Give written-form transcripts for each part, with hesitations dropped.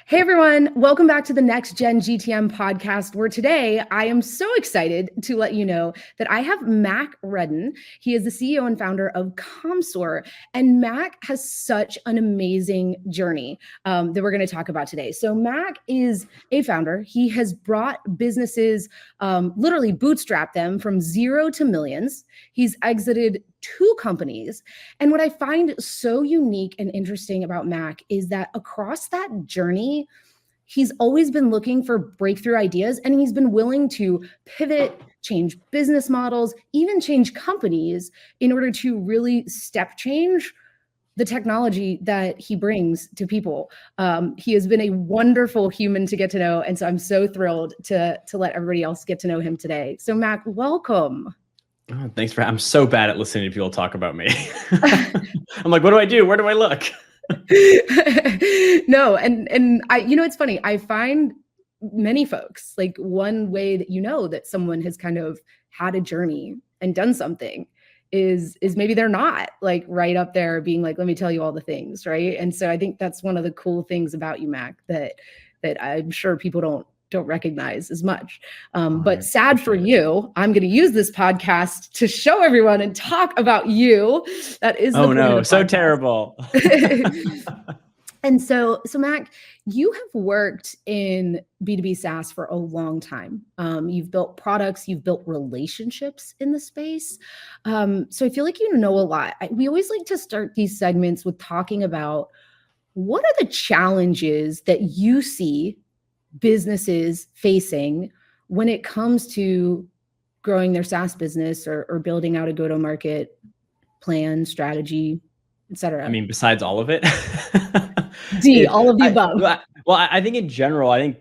Hey everyone, welcome back to the Next Gen GTM Podcast, where today I am so excited to let you know that I have Mac Redden. He is the CEO and founder of ComStore, and Mac has such an amazing journey that we're going to talk about today. So Mac is a founder. He has brought businesses, literally bootstrapped them from zero to millions. He's exited 2 companies. And what I find so unique and interesting about Mac is that across that journey, he's always been looking for breakthrough ideas, and he's been willing to pivot, change business models, even change companies in order to really step change the technology that he brings to people. He has been a wonderful human to get to know. And so I'm so thrilled to let everybody else get to know him today. So Mac, welcome. Oh, thanks I'm so bad at listening to people talk about me. I'm like, what do I do? Where do I look? No, and I, it's funny. I find many folks, like, one way that that someone has kind of had a journey and done something is maybe they're not like right up there being like, let me tell you all the things, right? And so I think that's one of the cool things about you, Mac, that I'm sure people don't recognize as much. But sad for you, I'm going to use this podcast to show everyone and talk about you. That is so terrible. And so Mac, you have worked in B2B SaaS for a long time. You've built products, you've built relationships in the space. So I feel like you know a lot. We always like to start these segments with talking about what are the challenges that you see businesses facing when it comes to growing their SaaS business or building out a go-to-market plan, strategy, etc. I mean, besides all of it. All of the above. I think in general,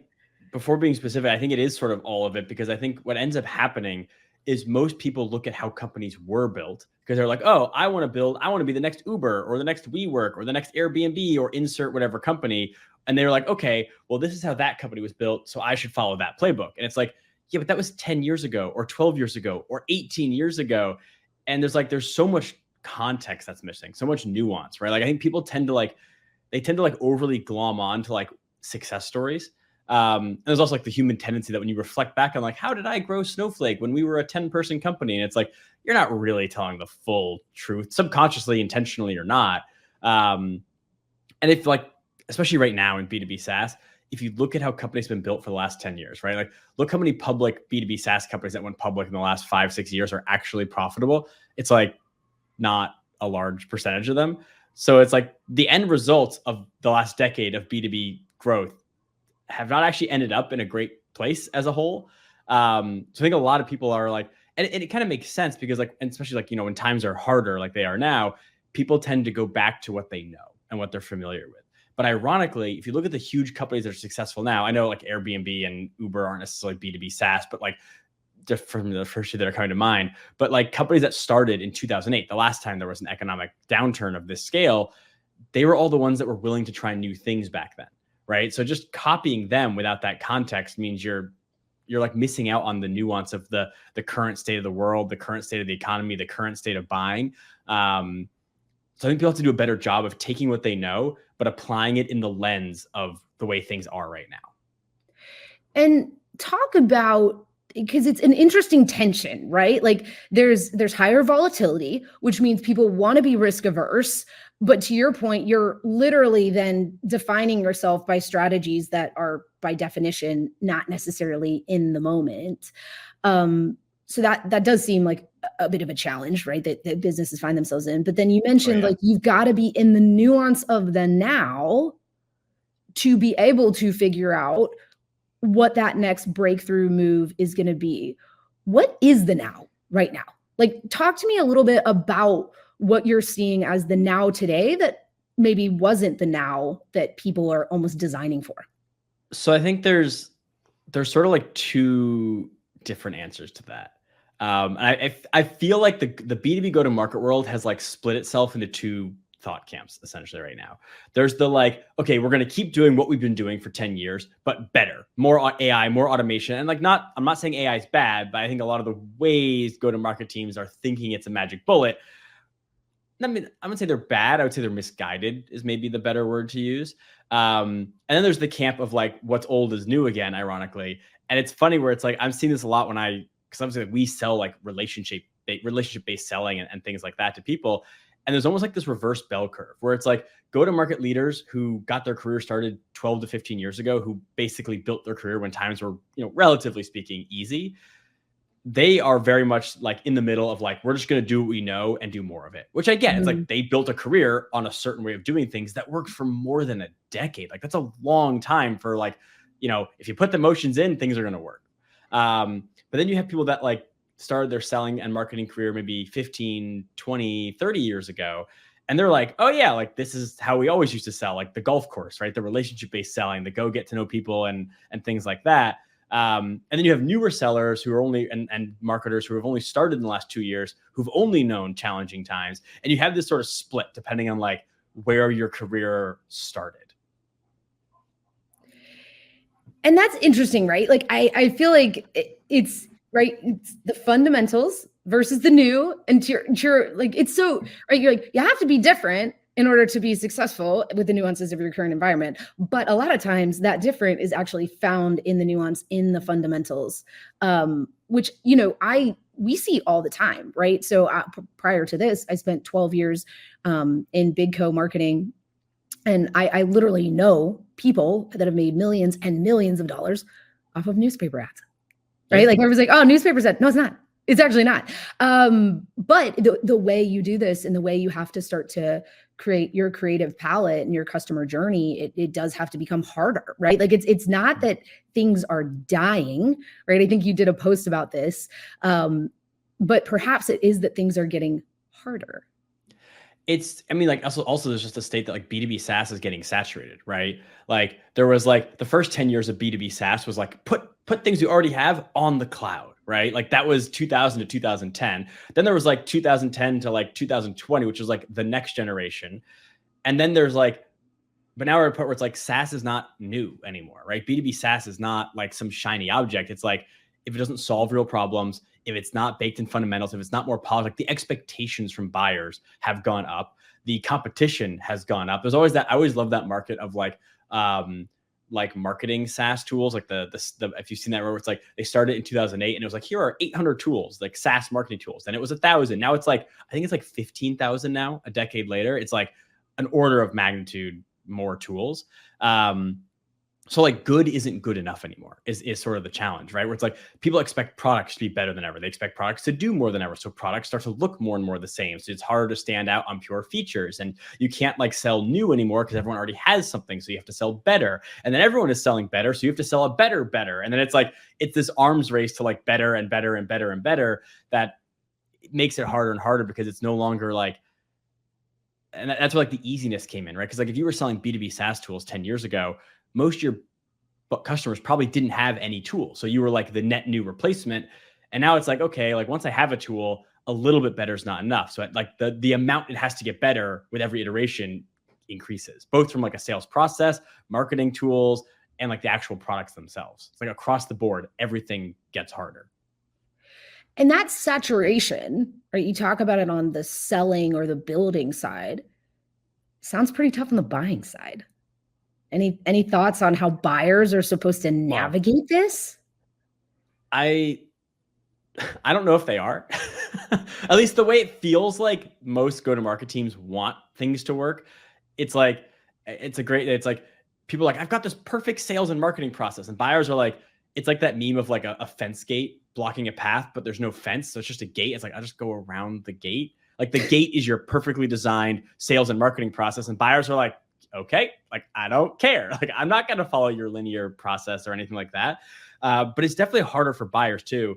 before being specific, I think it is sort of all of it, because I think what ends up happening is most people look at how companies were built because they're like, oh, I want to be the next Uber or the next WeWork or the next Airbnb or insert whatever company. And they're like, okay, well, this is how that company was built, so I should follow that playbook. And it's like, yeah, but that was 10 years ago or 12 years ago or 18 years ago. And there's so much context that's missing, so much nuance, right? Like, I think people tend to overly glom on to like success stories. And there's also like the human tendency that when you reflect back on like, how did I grow Snowflake when we were a 10-person company? And it's like, you're not really telling the full truth, subconsciously, intentionally or not. And if like, especially right now in B2B SaaS, if you look at how companies have been built for the last 10 years, right? Like, look how many public B2B SaaS companies that went public in the last 5-6 years are actually profitable. It's like not a large percentage of them. So it's like the end results of the last decade of B2B growth have not actually ended up in a great place as a whole. So I think a lot of people are like, and it kind of makes sense because like, and especially like, when times are harder, like they are now, people tend to go back to what they know and what they're familiar with. But ironically, if you look at the huge companies that are successful now, I know like Airbnb and Uber aren't necessarily B2B SaaS, but like just from the first two that are coming to mind, but like companies that started in 2008, the last time there was an economic downturn of this scale, they were all the ones that were willing to try new things back then, right? So just copying them without that context means you're like missing out on the nuance of the current state of the world, the current state of the economy, the current state of buying. So I think people have to do a better job of taking what they know, but applying it in the lens of the way things are right now. And talk about, because it's an interesting tension, right? Like there's higher volatility, which means people want to be risk averse. But to your point, you're literally then defining yourself by strategies that are by definition not necessarily in the moment. So that does seem like a bit of a challenge, right? That businesses find themselves in. But then you mentioned like you've got to be in the nuance of the now to be able to figure out what that next breakthrough move is going to be. What is the now right now? Like, talk to me a little bit about what you're seeing as the now today that maybe wasn't the now that people are almost designing for. So I think there's sort of like two different answers to that. I feel like the B2B go-to-market world has like split itself into two thought camps essentially right now. There's the like, okay, we're going to keep doing what we've been doing for 10 years, but better, more AI, more automation. And like, I'm not saying AI is bad, but I think a lot of the ways go-to-market teams are thinking it's a magic bullet I mean, I wouldn't say they're bad. I would say they're misguided is maybe the better word to use. And then there's the camp of like, what's old is new again, ironically. And it's funny where it's like, I'm seeing this a lot because obviously we sell like relationship-based selling and things like that to people. And there's almost like this reverse bell curve where it's like go-to-market leaders who got their career started 12 to 15 years ago, who basically built their career when times were, relatively speaking, easy. They are very much like in the middle of like, we're just going to do what we know and do more of it, which I get. It's like they built a career on a certain way of doing things that worked for more than a decade. Like that's a long time for like, if you put the motions in, things are going to work. But then you have people that like started their selling and marketing career maybe 15, 20, 30 years ago. And they're like, oh yeah, like this is how we always used to sell, like the golf course, right? The relationship-based selling, the go get to know people and things like that. And then you have newer sellers who are only and marketers who have only started in the last 2 years, who've only known challenging times. And you have this sort of split depending on like where your career started. And that's interesting, right? Like I feel like it's right. It's the fundamentals versus the new, and you're like, it's so right. You're like, you have to be different in order to be successul with the nuances of your current environment. But a lot of times that different is actually found in the nuance in the fundamentals, which, we see all the time, right? So prior to this, I spent 12 years in big co-marketing. And I literally know people that have made millions and millions of dollars off of newspaper ads, right? Like everyone's like, oh, newspaper ad. No, it's not. It's actually not. But the way you do this and the way you have to start to create your creative palette and your customer journey, it does have to become harder, right? Like it's not that things are dying, right? I think you did a post about this, but perhaps it is that things are getting harder. Like also there's just a state that like B2B SaaS is getting saturated, right? Like there was like the first 10 years of B2B SaaS was like put things you already have on the cloud, right? Like that was 2000 to 2010. Then there was like 2010 to like 2020, which was like the next generation. And then there's like, but now we're at a point where it's like SaaS is not new anymore, right? B2B SaaS is not like some shiny object. It's like, if it doesn't solve real problems, if it's not baked in fundamentals, if it's not more polished, like the expectations from buyers have gone up, the competition has gone up. There's always that. I always love that market of like marketing SaaS tools, like the if you've seen that, where it's like they started in 2008 and it was like, here are 800 tools, like SaaS marketing tools. Then it was 1,000. Now it's like, I think it's like 15,000 now. A decade later, it's like an order of magnitude more tools. So like good isn't good enough anymore is sort of the challenge, right? Where it's like people expect products to be better than ever. They expect products to do more than ever. So products start to look more and more the same. So it's harder to stand out on pure features, and you can't like sell new anymore because everyone already has something. So you have to sell better, and then everyone is selling better. So you have to sell a better. And then it's like, it's this arms race to like better and better and better and better that makes it harder and harder because it's no longer like, and that's where like the easiness came in, right? Because like if you were selling B2B SaaS tools 10 years ago, most of your customers probably didn't have any tool. So you were like the net new replacement. And now it's like, okay, like once I have a tool, a little bit better is not enough. So like the amount it has to get better with every iteration increases, both from like a sales process, marketing tools, and like the actual products themselves. It's like across the board, everything gets harder. And that saturation, right? You talk about it on the selling or the building side. Sounds pretty tough on the buying side. Any thoughts on how buyers are supposed to navigate this? I don't know if they are. At least the way it feels like most go-to-market teams want things to work. It's like people are like, I've got this perfect sales and marketing process. And buyers are like, it's like that meme of like a fence gate blocking a path, but there's no fence. So it's just a gate. It's like, I'll just go around the gate. Like the gate is your perfectly designed sales and marketing process. And buyers are like, okay, like, I don't care. Like, I'm not going to follow your linear process or anything like that. But it's definitely harder for buyers too.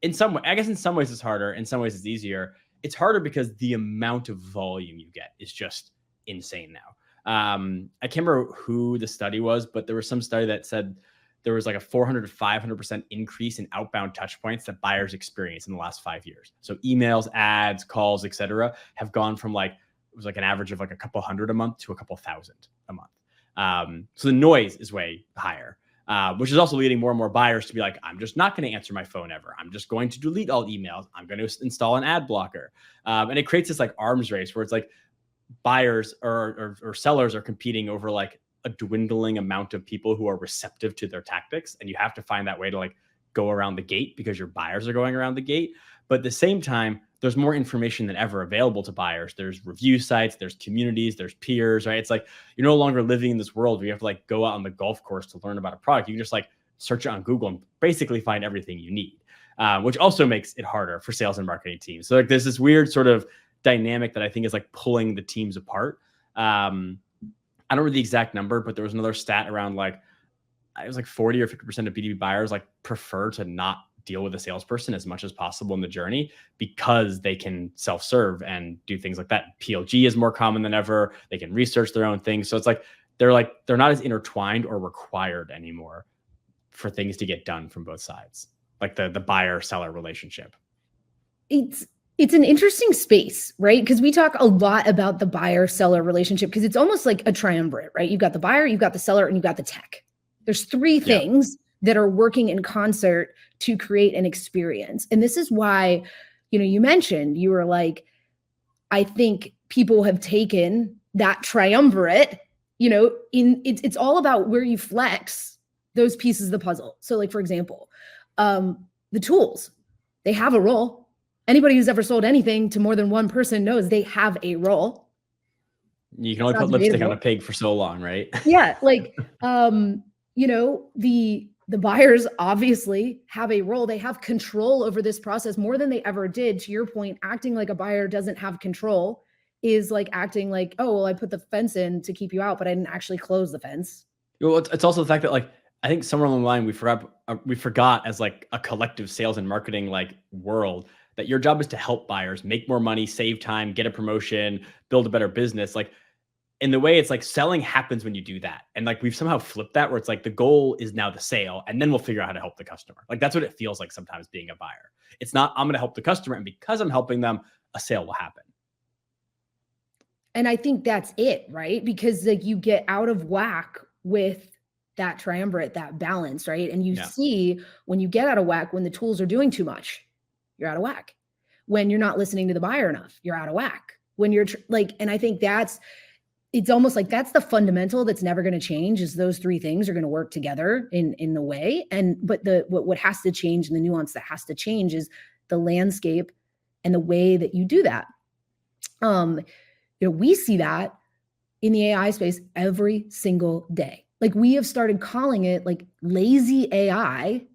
In some way, I guess in some ways it's harder. In some ways it's easier. It's harder because the amount of volume you get is just insane now. I can't remember who the study was, but there was some study that said there was like a 400 to 500% increase in outbound touch points that buyers experience in the last 5 years. So emails, ads, calls, et cetera, have gone from like, it was like an average of like a couple hundred a month to a couple thousand a month. So the noise is way higher. which is also leading more and more buyers to be like, I'm just not going to answer my phone ever. I'm just going to delete all emails. I'm going to install an ad blocker. And it creates this like arms race where it's like buyers or sellers are competing over like a dwindling amount of people who are receptive to their tactics. And you have to find that way to like go around the gate because your buyers are going around the gate. But at the same time, there's more information than ever available to buyers. There's review sites, there's communities, there's peers, right? It's like you're no longer living in this world where you have to like go out on the golf course to learn about a product. You can just like search it on Google and basically find everything you need, which also makes it harder for sales and marketing teams. So like there's this weird sort of dynamic that I think is like pulling the teams apart. I don't remember the exact number, but there was another stat around like, it was like 40 or 50% of B2B buyers like prefer to not deal with a salesperson as much as possible in the journey because they can self-serve and do things like that. PLG is more common than ever. They can research their own things. So it's like, they're not as intertwined or required anymore for things to get done from both sides. Like the buyer seller relationship. It's an interesting space, right? Because we talk a lot about the buyer seller relationship because it's almost like a triumvirate, right? You've got the buyer, you've got the seller, and you've got the tech. There's three things that are working in concert to create an experience. And this is why, you mentioned, you were like, I think people have taken that triumvirate, it's all about where you flex those pieces of the puzzle. So like, for example, the tools, they have a role. Anybody who's ever sold anything to more than one person knows they have a role. You can only put lipstick on a pig for so long, right? Yeah. Like, the buyers obviously have a role. They have control over this process more than they ever did. To your point, acting like a buyer doesn't have control is like acting like, oh, well, I put the fence in to keep you out, but I didn't actually close the fence. Well, it's also the fact that like, I think somewhere along the line, we forgot as like a collective sales and marketing like world that your job is to help buyers make more money, save time, get a promotion, build a better business. Like, in the way it's like selling happens when you do that. And like we've somehow flipped that where it's like the goal is now the sale and then we'll figure out how to help the customer. Like that's what it feels like sometimes being a buyer. It's not, I'm going to help the customer and because I'm helping them, a sale will happen. And I think that's it, right? Because like you get out of whack with that triumvirate, that balance, right? And you see when you get out of whack, when the tools are doing too much, you're out of whack. When you're not listening to the buyer enough, you're out of whack. When you're and I think it's almost like that's the fundamental that's never going to change is those three things are going to work together in the way. But what has to change and the nuance that has to change is the landscape and the way that you do that. We see that in the AI space every single day. Like we have started calling it like lazy AI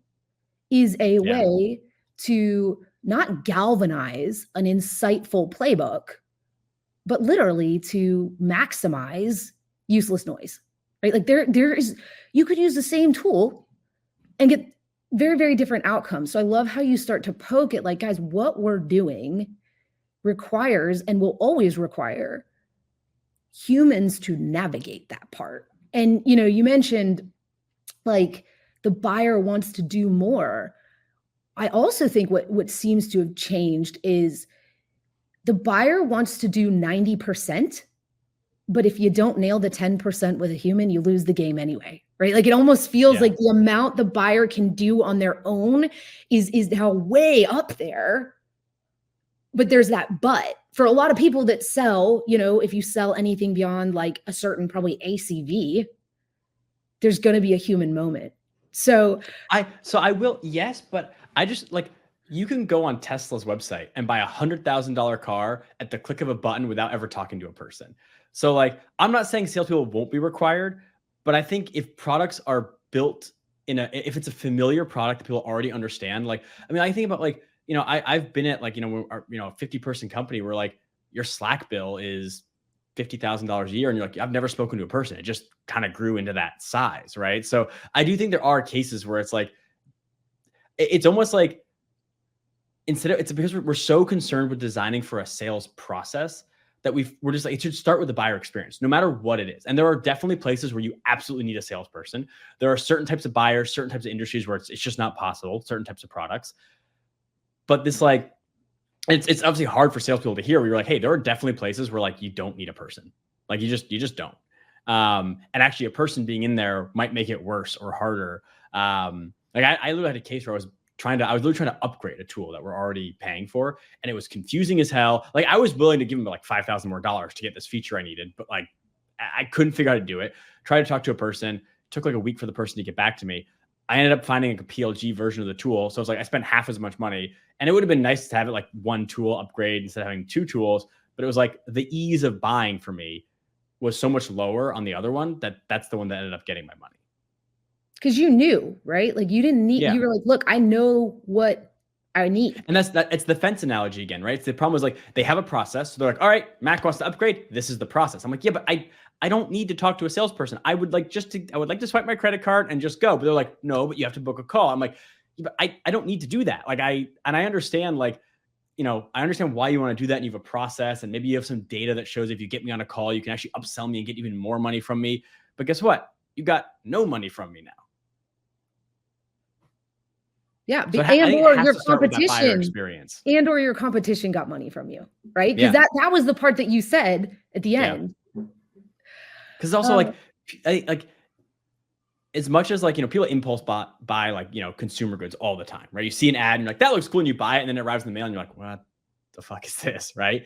is a way to not galvanize an insightful playbook, but literally to maximize useless noise, right? Like you could use the same tool and get very, very different outcomes. So I love how you start to poke it like, guys, what we're doing requires and will always require humans to navigate that part. And, you mentioned like the buyer wants to do more. I also think what seems to have changed is the buyer wants to do 90%, but if you don't nail the 10% with a human, you lose the game anyway, right? Like it almost feels like the amount the buyer can do on their own is now way up there. But there's that but. For a lot of people that sell, if you sell anything beyond like a certain probably ACV, there's going to be a human moment. So I will, yes, but I just like, you can go on Tesla's website and buy $100,000 car at the click of a button without ever talking to a person. So like, I'm not saying salespeople won't be required, but I think if products are built if it's a familiar product that people already understand, like, I mean, I think about like, I've been at like, a 50-person company where like your Slack bill is $50,000 a year. And you're like, I've never spoken to a person. It just kind of grew into that size. Right. So I do think there are cases where it's like, it's almost like, it's because we're so concerned with designing for a sales process that we're just like, it should start with the buyer experience, no matter what it is. And there are definitely places where you absolutely need a salesperson. There are certain types of buyers, certain types of industries where it's just not possible, certain types of products. But this like, it's obviously hard for salespeople to hear where you're like, hey, there are definitely places where like, you don't need a person. Like you just don't. And actually a person being in there might make it worse or harder. Like I literally had a case where I was literally trying to upgrade a tool that we're already paying for. And it was confusing as hell. Like I was willing to give them like $5,000 more to get this feature I needed, but like I couldn't figure out how to do it. Tried to talk to a person, took like a week for the person to get back to me. I ended up finding like a PLG version of the tool. So it's like I spent half as much money, and it would have been nice to have it like one tool upgrade instead of having two tools. But it was like the ease of buying for me was so much lower on the other one that's the one that ended up getting my money. Because you knew, right? Like you didn't need, you were like, look, I know what I need. And it's the fence analogy again, right? The problem is like they have a process. So they're like, all right, Mac wants to upgrade. This is the process. I'm like, yeah, but I don't need to talk to a salesperson. I would like to swipe my credit card and just go. But they're like, no, but you have to book a call. I'm like, yeah, but I don't need to do that. Like I understand like, I understand why you want to do that. And you have a process, and maybe you have some data that shows if you get me on a call, you can actually upsell me and get even more money from me. But guess what? You got no money from me now. Yeah, so or your competition experience, and or your competition got money from you, right? Because that was the part that you said at the end. Because also like as much as like people impulse buy like consumer goods all the time, right? You see an ad and you're like, that looks cool, and you buy it, and then it arrives in the mail, and you're like, what the fuck is this, right?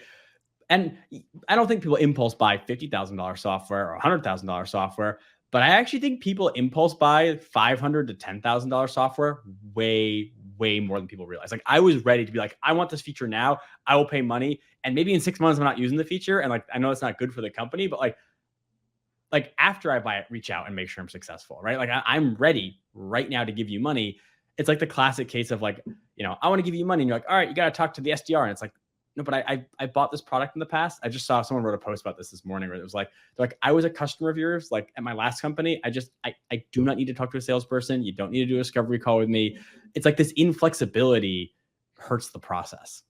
And I don't think people impulse buy $50,000 software or $100,000 software. But I actually think people impulse buy $500 to $10,000 software way, way more than people realize. Like I was ready to be like, I want this feature now. I will pay money. And maybe in 6 months, I'm not using the feature. And like, I know it's not good for the company, but like after I buy it, reach out and make sure I'm successful, right? Like I'm ready right now to give you money. It's like the classic case of like, I want to give you money. And you're like, all right, you got to talk to the SDR. And it's like, no, but I bought this product in the past. I just saw someone wrote a post about this morning where it was like, I was a customer of yours, like at my last company. I do not need to talk to a salesperson. You don't need to do a discovery call with me. It's like this inflexibility hurts the process.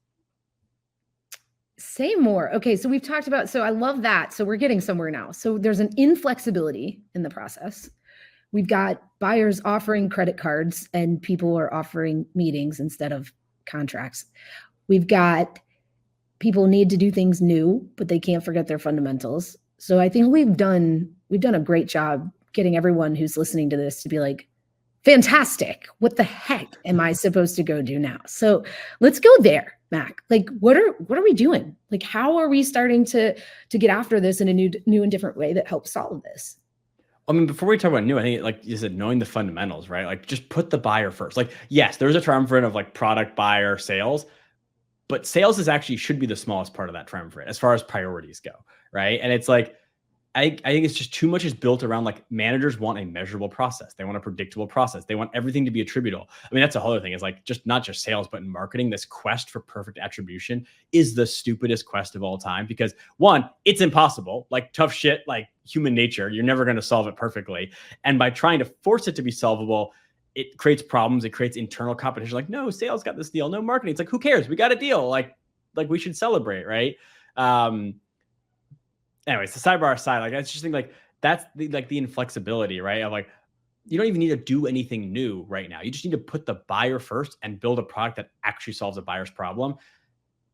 Say more. Okay. So we've talked about, so I love that. So we're getting somewhere now. So there's an inflexibility in the process. We've got buyers offering credit cards and people are offering meetings instead of contracts. We've got people need to do things new, but they can't forget their fundamentals. So I think we've done a great job getting everyone who's listening to this to be like, fantastic. What the heck am I supposed to go do now? So let's go there, Mac. Like, what are we doing? Like, how are we starting to get after this in a new and different way that helps solve this? I mean, before we talk about new, I think like you said, knowing the fundamentals, right? Like just put the buyer first. Like, yes, there's a triumvirate of like product, buyer, sales. But sales should be the smallest part of that triumvirate as far as priorities go, right? And it's like, I think it's just too much is built around like managers want a measurable process. They want a predictable process. They want everything to be attributable. I mean, that's a whole other thing. It's like not just sales, but in marketing, this quest for perfect attribution is the stupidest quest of all time because one, it's impossible, like tough shit, like human nature. You're never going to solve it perfectly. And by trying to force it to be solvable, it creates problems. It creates internal competition. Like, no, sales got this deal. No, marketing. It's like, who cares? We got a deal. Like we should celebrate, right? Anyways, the sidebar aside, like I just think like that's the inflexibility, right? Of like, you don't even need to do anything new right now. You just need to put the buyer first and build a product that actually solves a buyer's problem.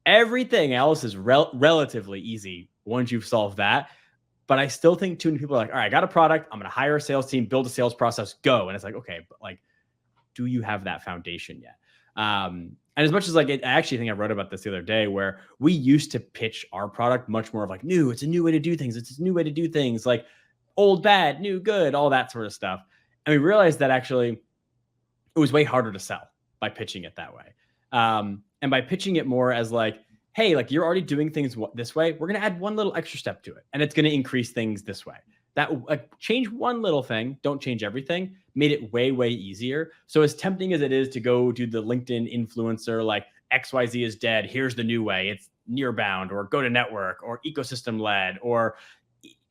Everything else is relatively easy once you've solved that. But I still think too many people are like, all right, I got a product. I'm going to hire a sales team, build a sales process, go. And it's like, okay, but like, do you have that foundation yet? And as much as like, I actually think I wrote about this the other day where we used to pitch our product much more of like new, it's a new way to do things. It's a new way to do things like old, bad, new, good, all that sort of stuff. And we realized that actually it was way harder to sell by pitching it that way. And by pitching it more as like, hey, like you're already doing things this way. We're going to add one little extra step to it. And it's going to increase things this way. That change one little thing, don't change everything, made it way, way easier. So as tempting as it is to go do the LinkedIn influencer, like XYZ is dead, here's the new way. It's nearbound or go to network or ecosystem led or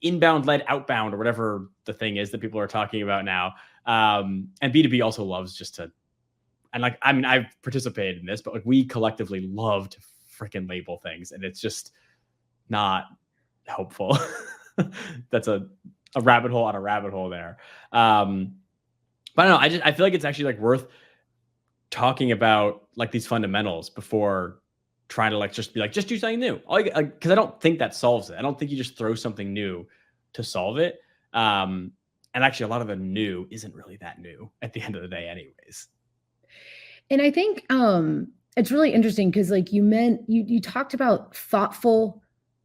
inbound led outbound or whatever the thing is that people are talking about now. And B2B also loves just to, and like, I mean, I've participated in this, but like we collectively love to freaking label things. And it's just not helpful. That's a rabbit hole on a rabbit hole there. But I don't know. I feel like it's actually like worth talking about like these fundamentals before trying to like just be like, just do something new. Because I don't think that solves it. I don't think you just throw something new to solve it. And actually, a lot of the new isn't really that new at the end of the day, anyways. And I think it's really interesting because, like, you talked about thoughtful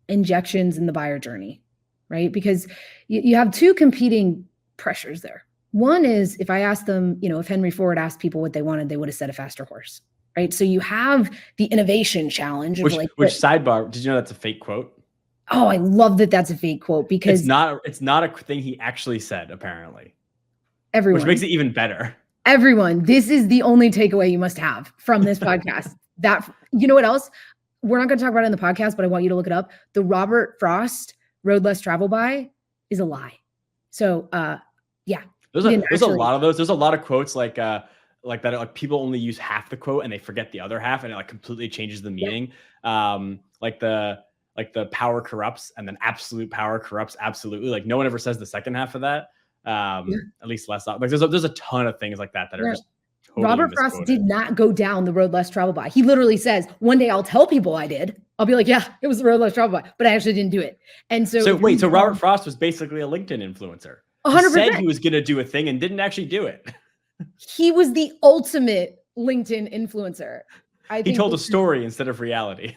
injections in the buyer journey, right? Because you have two competing pressures there. One is, if I asked them, if Henry Ford asked people what they wanted, they would have said a faster horse, right? So you have the innovation challenge of which sidebar, did you know that's a fake quote? Oh, I love that that's a fake quote, because it's not a thing he actually said, apparently. Everyone, which makes it even better. Everyone, this is the only takeaway you must have from this podcast. That, you know what else? We're not going to talk about it in the podcast, but I want you to look it up. The Robert Frost Road Less Traveled By is a lie. So, yeah. There's a lot of those. There's a lot of quotes like that. Like, people only use half the quote and they forget the other half, and it like completely changes the meaning. Yep. Like the power corrupts, and then absolute power corrupts absolutely. Like, no one ever says the second half of that. At least less. Like, there's a ton of things like that are just totally Robert Frost did not go down the road less traveled by. He literally says, one day I'll tell people I did. I'll be like, yeah, it was the road less traveled by, but I actually didn't do it. And so wait, so Robert Frost was basically a LinkedIn influencer. 100%. He said he was going to do a thing and didn't actually do it. He was the ultimate LinkedIn influencer. He told a story instead of reality.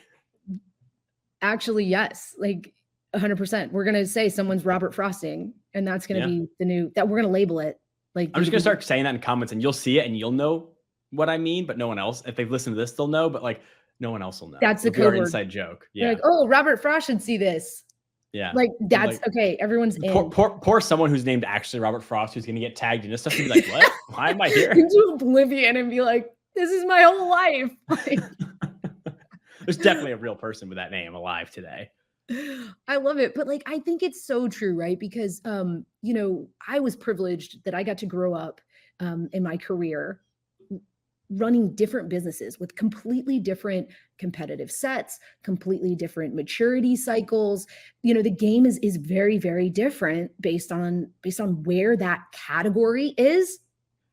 Actually, yes. Like 100%. We're going to say someone's Robert Frosting, and that's going to be the new, that we're going to label it. Like, I'm just going to start saying that in comments, and you'll see it and you'll know what I mean, but no one else. If they've listened to this, they'll know, but like no one else will know. That's the code word. Inside joke. Yeah. Like, oh, Robert Frost should see this. Yeah. Like, that's okay. Everyone's in. Poor someone who's named actually Robert Frost, who's going to get tagged into stuff and be like, what? Why am I here? Into oblivion and be like, this is my whole life. Like, there's definitely a real person with that name alive today. I love it. But like, I think it's so true, right? Because, I was privileged that I got to grow up in my career running different businesses with completely different competitive sets, completely different maturity cycles. The game is very, very different based on where that category is.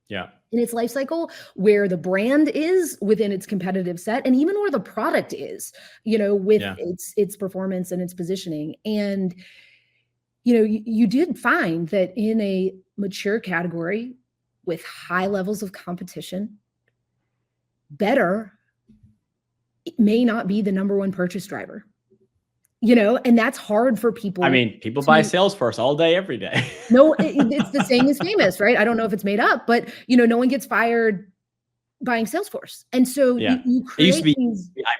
Yeah. In its life cycle, where the brand is within its competitive set, and even where the product is, with its performance and its positioning. And, you did find that in a mature category with high levels of competition, better, it may not be the number one purchase driver. And that's hard for people. I mean, people buy Salesforce all day, every day. No, it's the saying is famous, right? I don't know if it's made up, but no one gets fired buying Salesforce. And so you create, it used to be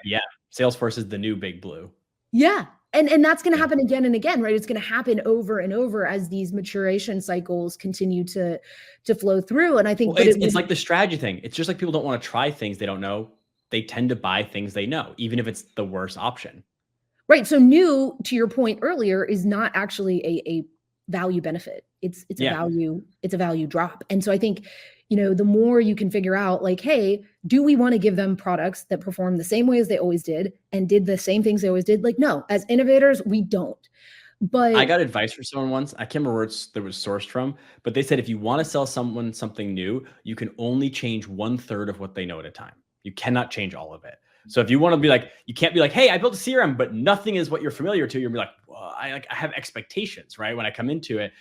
IBM. Salesforce is the new big blue. Yeah. And that's going to happen again and again, right? It's going to happen over and over as these maturation cycles continue to flow through. And I think it's like the strategy thing. It's just like people don't want to try things they don't know. They tend to buy things they know, even if it's the worst option. Right. So new, to your point earlier, is not actually a value benefit. It's a value drop. And so I think, the more you can figure out, like, hey, do we want to give them products that perform the same way as they always did and did the same things they always did? Like, no, as innovators, we don't. But I got advice from someone once. I can't remember where it was sourced from, but they said, if you want to sell someone something new, you can only change 1/3 of what they know at a time. You cannot change all of it. So if you want to be like, you can't be like, hey, I built a CRM, but nothing is what you're familiar to. You'll be like, well, I have expectations, right? When I come into it.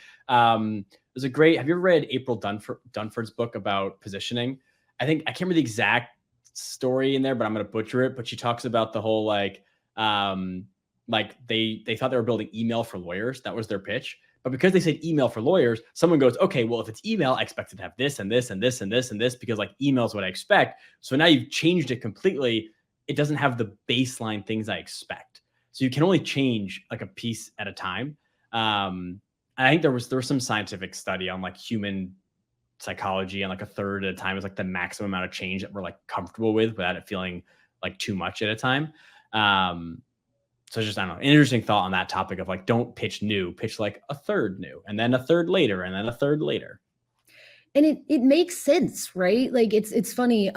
There's have you ever read April Dunford's book about positioning? I can't remember the exact story in there, but I'm going to butcher it. But she talks about the whole, they thought they were building email for lawyers. That was their pitch. But because they said email for lawyers, someone goes, okay, well, if it's email, I expect it to have this and this and this and this and this, because like email is what I expect. So now you've changed it completely. It doesn't have the baseline things I expect. So you can only change like a piece at a time. And I think there was some scientific study on like human psychology, and like 1/3 at a time is like the maximum amount of change that we're like comfortable with without it feeling like too much at a time. So just, I don't know, an interesting thought on that topic of like, don't pitch new, pitch like 1/3 new, and then 1/3 later, and then 1/3 later. And it makes sense, right? Like it's funny.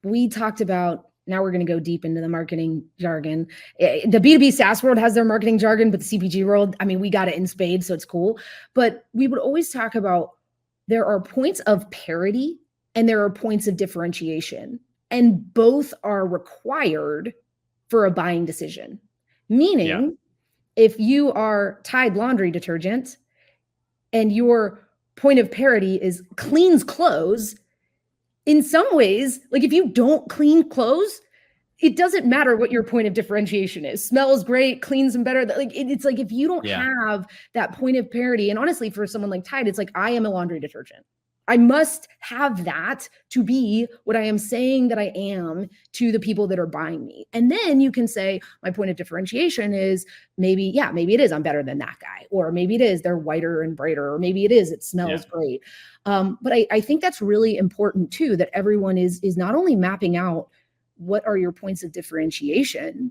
We talked about, now we're going to go deep into the marketing jargon. The B2B SaaS world has their marketing jargon, but the CPG world, I mean, we got it in spades, so it's cool. But we would always talk about, there are points of parity and there are points of differentiation, and both are required for a buying decision. Meaning, if you are Tide laundry detergent, and your point of parity is cleans clothes, in some ways, like if you don't clean clothes, it doesn't matter what your point of differentiation is. Smells great, cleans them better. Like it's like if you don't have that point of parity, and honestly, for someone like Tide, it's like I am a laundry detergent. I must have that to be what I am saying that I am to the people that are buying me. And then you can say, my point of differentiation is maybe it is I'm better than that guy. Or maybe it is they're whiter and brighter. Or maybe it is it smells great. But I think that's really important too, that everyone is not only mapping out what are your points of differentiation,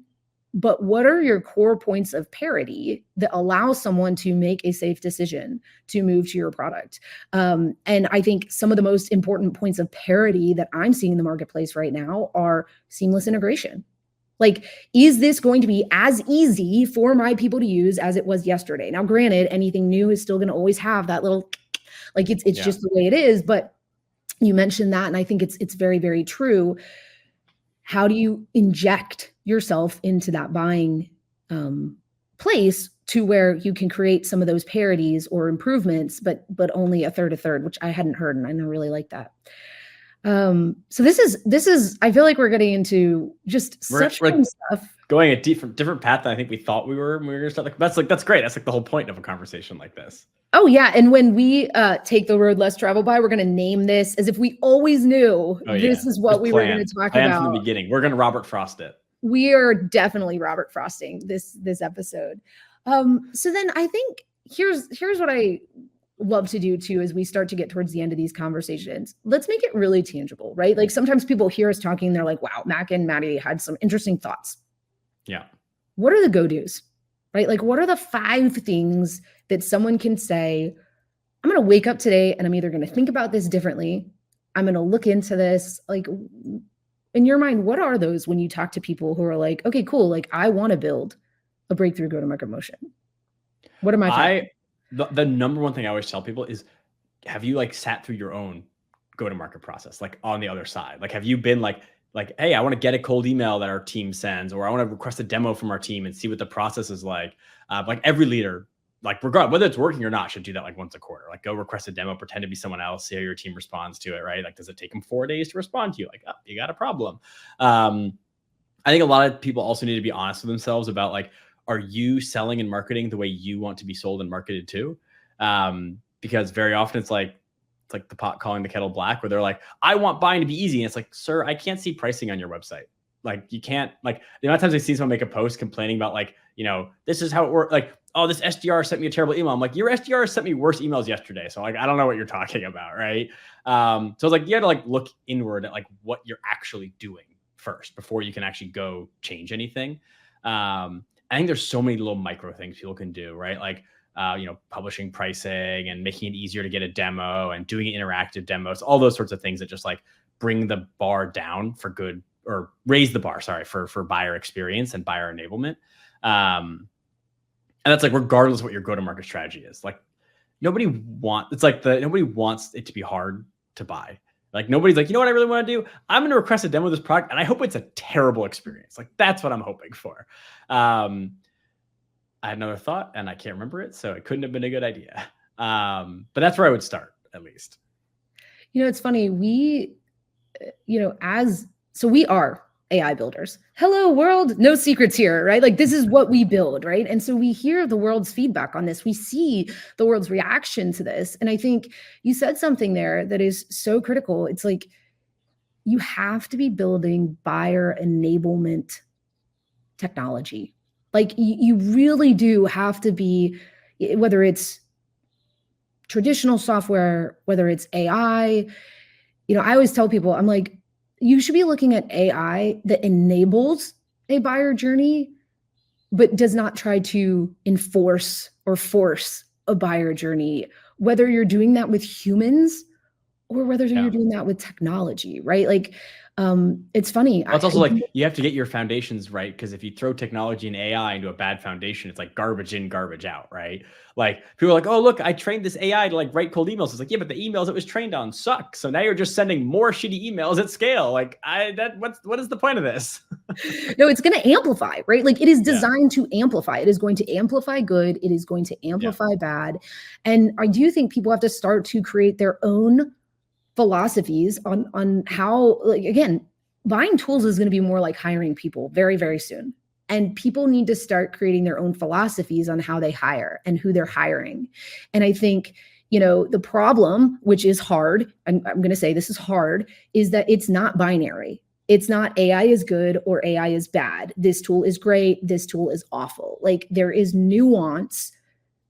but what are your core points of parity that allow someone to make a safe decision to move to your product? And I think some of the most important points of parity that I'm seeing in the marketplace right now are seamless integration. Like, is this going to be as easy for my people to use as it was yesterday? Now, granted, anything new is still going to always have that little, like it's just the way it is. But you mentioned that, and I think it's very, very true. How do you inject yourself into that buying place to where you can create some of those parities or improvements, but only a third, which I hadn't heard, and I really like that. So this is I feel like we're getting into just such fun stuff. Going a different path than I think we thought we were when we were gonna start. That's great. That's like the whole point of a conversation like this. Oh yeah, and when we take the road less traveled by, we're going to name this as if we always knew this is what we were going to talk about from the beginning. We're going to Robert Frost it. We are definitely Robert Frosting this episode. So then I think here's what I love to do too as we start to get towards the end of these conversations. Let's make it really tangible, right? Like sometimes people hear us talking, and they're like, "Wow, Mac and Maddie had some interesting thoughts." Yeah. What are the go-dos? Right? Like, what are the 5 things that someone can say, I'm going to wake up today and I'm either going to think about this differently. I'm going to look into this. Like, in your mind, what are those when you talk to people who are like, okay, cool. Like, I want to build a breakthrough go-to-market motion. What am I? The number one thing I always tell people is, have you like sat through your own go-to-market process? Like on the other side, like, have you been like, hey, I want to get a cold email that our team sends, or I want to request a demo from our team and see what the process is like. Like every leader, like regardless whether it's working or not, should do that like once a quarter. Like go request a demo, pretend to be someone else, see how your team responds to it, right? Like, does it take them 4 days to respond to you? Like, oh, you got a problem. I think a lot of people also need to be honest with themselves about like, are you selling and marketing the way you want to be sold and marketed to? Because very often it's like the pot calling the kettle black, where they're like, I want buying to be easy. And it's like, sir, I can't see pricing on your website. Like you can't, like the amount of times I see someone make a post complaining about like, this is how it works. Like, oh, this SDR sent me a terrible email. I'm like, your SDR sent me worse emails yesterday. So like, I don't know what you're talking about. Right. So it's like, you got to like look inward at like what you're actually doing first before you can actually go change anything. I think there's so many little micro things people can do, right? Like, publishing pricing and making it easier to get a demo and doing interactive demos, all those sorts of things that just like bring the bar down for good, or raise the bar, for buyer experience and buyer enablement. And that's like, regardless of what your go-to-market strategy is, like nobody wants it to be hard to buy. Like nobody's like, you know what I really want to do? I'm going to request a demo of this product and I hope it's a terrible experience. Like that's what I'm hoping for. I had another thought and I can't remember it, so it couldn't have been a good idea. But that's where I would start, at least. It's funny. We are AI builders. Hello world, no secrets here, right? Like this is what we build, right? And so we hear the world's feedback on this. We see the world's reaction to this. And I think you said something there that is so critical. It's like, you have to be building buyer enablement technology. Like you really do have to be, whether it's traditional software, whether it's AI, I always tell people, I'm like, you should be looking at AI that enables a buyer journey, but does not try to enforce or force a buyer journey, whether you're doing that with humans or whether you're doing that with technology, right? Like, it's funny. Well, it's also like you have to get your foundations right, because if you throw technology and AI into a bad foundation, it's like garbage in, garbage out, right? Like people are like, oh, look, I trained this AI to like write cold emails. It's like, yeah, but the emails it was trained on suck. So now you're just sending more shitty emails at scale. Like what is the point of this? No, it's going to amplify, right? Like it is designed to amplify. It is going to amplify good. It is going to amplify bad. And I do think people have to start to create their own philosophies on how, like, again, buying tools is going to be more like hiring people very, very soon. And people need to start creating their own philosophies on how they hire and who they're hiring. And I think, the problem, which is hard, I'm going to say this is hard, is that it's not binary. It's not AI is good or AI is bad. This tool is great. This tool is awful. Like there is nuance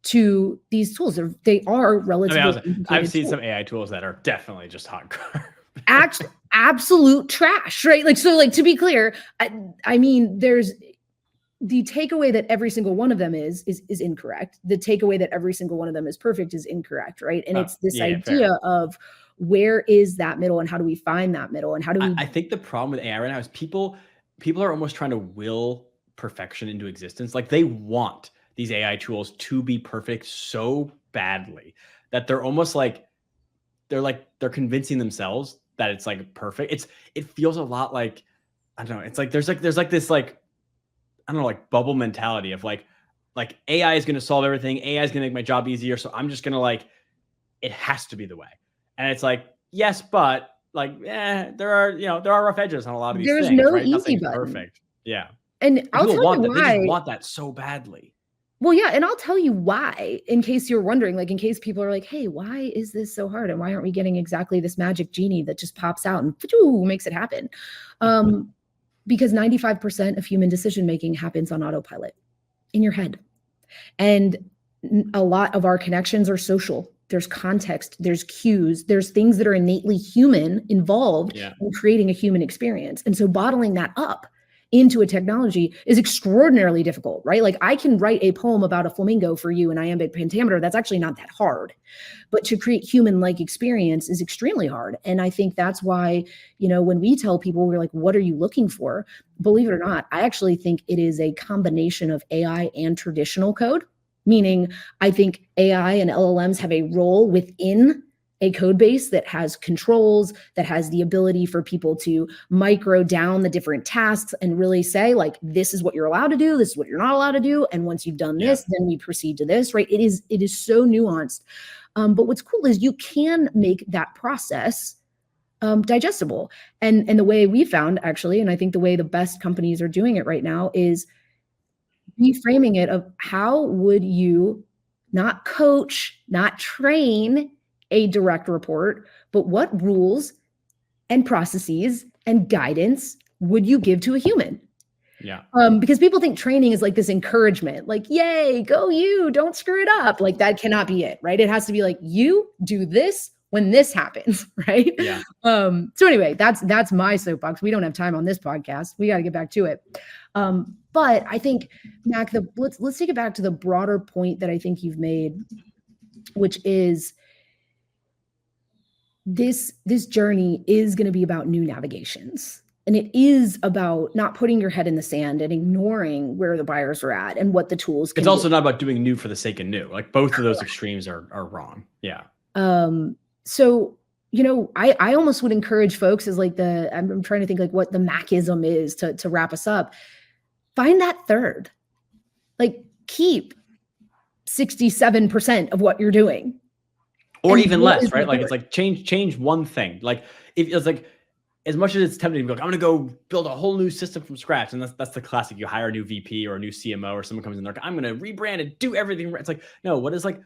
to these tools. They are relatively. I've seen some AI tools that are definitely just hot garbage. Absolute trash, right? Like, so like, to be clear, I mean, there's the takeaway that every single one of them is incorrect. The takeaway that every single one of them is perfect is incorrect, right? And it's this idea of where is that middle and how do we find that middle and how do we... I think the problem with AI right now is people are almost trying to will perfection into existence. Like they want these AI tools to be perfect so badly that they're almost like, they're convincing themselves that it's like perfect. It feels a lot like, I don't know. It's like, there's this like, I don't know, like bubble mentality of like AI is going to solve everything. AI is going to make my job easier. So I'm just going to it has to be the way. And it's like, yes, but like, there are rough edges on a lot of these things. There's no right? easy Nothing's button. Perfect. Yeah. And I'll tell you why. They just want that so badly. Well, yeah. And I'll tell you why, in case you're wondering, like in case people are like, hey, why is this so hard? And why aren't we getting exactly this magic genie that just pops out and makes it happen? Because 95% of human decision-making happens on autopilot in your head. And a lot of our connections are social. There's context, there's cues, there's things that are innately human involved in creating a human experience. And so bottling that up into a technology is extraordinarily difficult, right? Like I can write a poem about a flamingo for you in iambic pentameter. That's actually not that hard, but to create human-like experience is extremely hard. And I think that's why, when we tell people, we're like, what are you looking for? Believe it or not, I actually think it is a combination of AI and traditional code, meaning I think AI and LLMs have a role within a code base that has controls, that has the ability for people to micro down the different tasks and really say, like, this is what you're allowed to do, this is what you're not allowed to do. And once you've done this, then we proceed to this, right? It is so nuanced. But what's cool is you can make that process digestible. And the way we found, actually, and I think the way the best companies are doing it right now is reframing it of how would you not coach, not train a direct report, but what rules and processes and guidance would you give to a human? Yeah. Because people think training is like this encouragement, like, yay, go you, don't screw it up. Like that cannot be it, right? It has to be like, you do this when this happens, right? Yeah. So anyway, that's my soapbox. We don't have time on this podcast. We got to get back to it. But I think, Mac, let's take it back to the broader point that I think you've made, which is this journey is going to be about new navigations. And it is about not putting your head in the sand and ignoring where the buyers are at and what the tools can It's also not about doing new for the sake of new. Like both of those extremes are wrong. Yeah. So, I almost would encourage folks as like I'm trying to think like what the Macism is to wrap us up. Find that third, like keep 67% of what you're doing. Or even less, right? Like it's like change one thing. Like if it's like, as much as it's tempting to be like, I'm going to go build a whole new system from scratch. And that's the classic. You hire a new VP or a new CMO or someone comes in there, like, I'm going to rebrand and do everything. It's like, no, what is like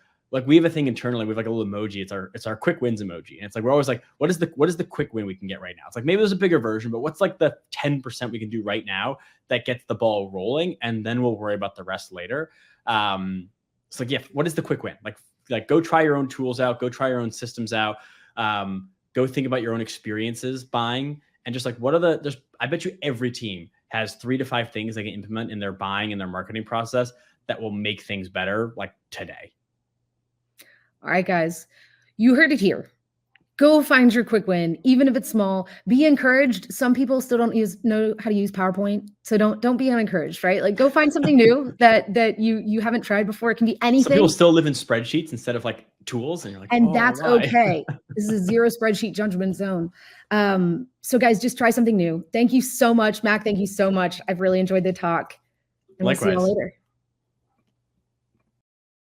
we have a thing internally. We have like a little emoji. It's our quick wins emoji. And it's like, we're always like, what is the quick win we can get right now? It's like, maybe there's a bigger version, but what's like the 10% we can do right now that gets the ball rolling? And then we'll worry about the rest later. It's like, yeah, what is the quick win? Like go try your own tools out, go try your own systems out. Go think about your own experiences buying and just like, I bet you every team has 3 to 5 things they can implement in their buying and their marketing process that will make things better like today. All right, guys, you heard it here. Go find your quick win, even if it's small. Be encouraged. Some people still don't know how to use PowerPoint, so don't be unencouraged, right? Like, go find something new that you haven't tried before. It can be anything. Some people still live in spreadsheets instead of like tools, and you're like, and oh, that's why? okay. This is a zero spreadsheet judgment zone. So guys, just try something new. Thank you so much, Mac. Thank you so much. I've really enjoyed the talk. And Likewise. We'll see you all later.